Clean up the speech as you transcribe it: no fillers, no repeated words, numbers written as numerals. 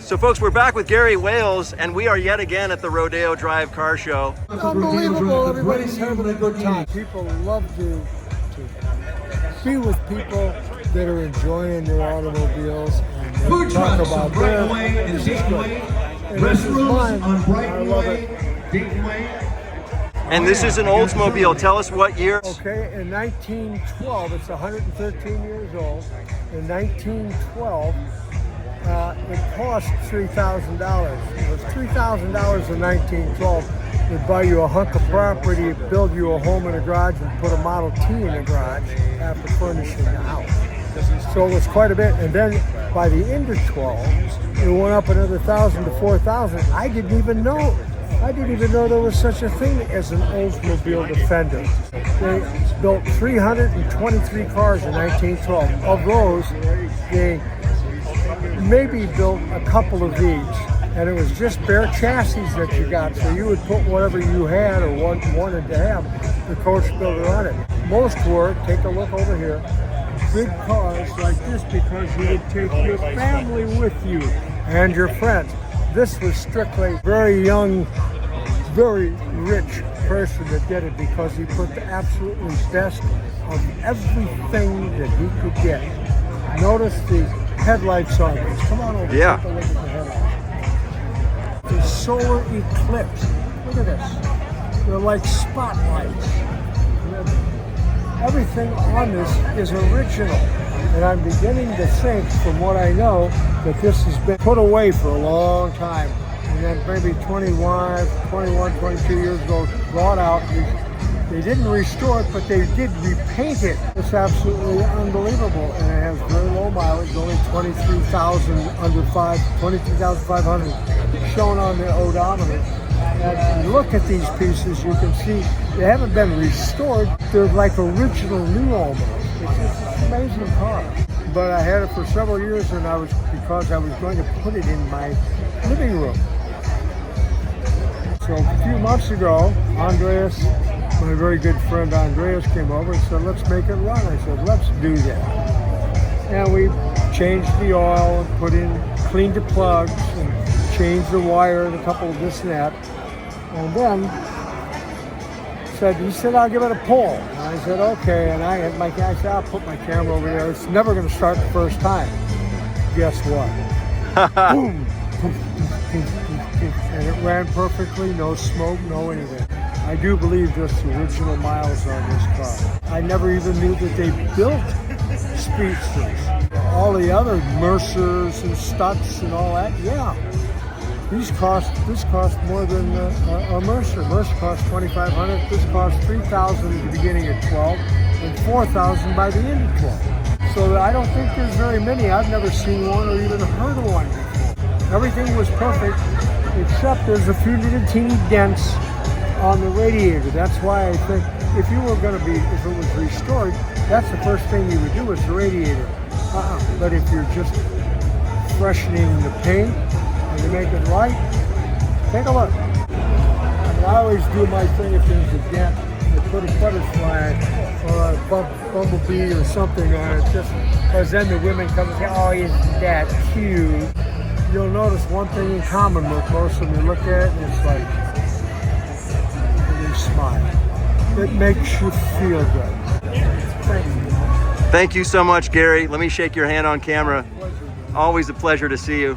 So folks, we're back with Gary Wales, and we are yet again at the Rodeo Drive Car Show. Unbelievable, everybody's having a good time. People love to be with people that are enjoying their automobiles and Food talk trucks about on Brightway and Daytonway, restrooms on Brightway, Daytonway. And this is an Oldsmobile. Tell us what year. Okay, in 1912, it's 113 years old. In 1912, it cost $3,000. It was $3,000 in 1912. They'd buy you a hunk of property, build you a home in a garage, and put a Model T in the garage after furnishing the house. So it was quite a bit. And then by the end of 12, it went up another $1,000 to $4,000. I didn't even know there was such a thing as an Oldsmobile Defender. They built 323 cars in 1912. Of those, they maybe built a couple of these, and it was just bare chassis that you got. So you would put whatever you had or wanted to have the coach builder on it. Most were, take a look over here, big cars like this because you would take your family with you and your friends. This was strictly very young, very rich person that did it because he put the absolutely best of everything that he could get. Notice the headlights on this. Come on over. Yeah. Take a look at the headlights. The solar eclipse. Look at this. They're like spotlights. Everything on this is original. And I'm beginning to think, from what I know, that this has been put away for a long time. And then maybe 21, 22 years ago, brought out. They didn't restore it, but they did repaint it. It's absolutely unbelievable. And it has very low mileage, only 23,500 shown on the odometer. And if you look at these pieces, you can see they haven't been restored. They're like original new almost. It's just an amazing car. But I had it for several years, and because I was going to put it in my living room. So a few months ago, Andreas, my very good friend Andreas, came over and said, let's make it run. I said, let's do that. And we changed the oil, cleaned the plugs, and changed the wire and a couple of this and that. And then he said, I'll give it a pull. And I said, okay. And I said, I'll put my camera over there. It's never going to start the first time. Guess what? Boom. And it ran perfectly, no smoke, no anything. I do believe just the original miles on this car. I never even knew that they built Speedsters. All the other Mercers and Stutz and all that, yeah. This cost more than a Mercer. Mercer cost $2,500. This cost $3,000 at the beginning of 12 and $4,000 by the end of 12. So I don't think there's very many. I've never seen one or even heard of one before. Everything was perfect, except there's a few little teeny dents on the radiator. That's why I think if it was restored, that's the first thing you would do is the radiator. But if you're just freshening the paint and you make it right, take a look. And I always do my thing if there's a dent, I put a butterfly or a bumblebee or something on it, just because then the women come and say, oh, isn't that cute? You'll notice one thing in common with most of them. You look at it and it's like, they smile. It makes you feel good. Thank you. Thank you so much, Gary. Let me shake your hand on camera. Always a pleasure to see you.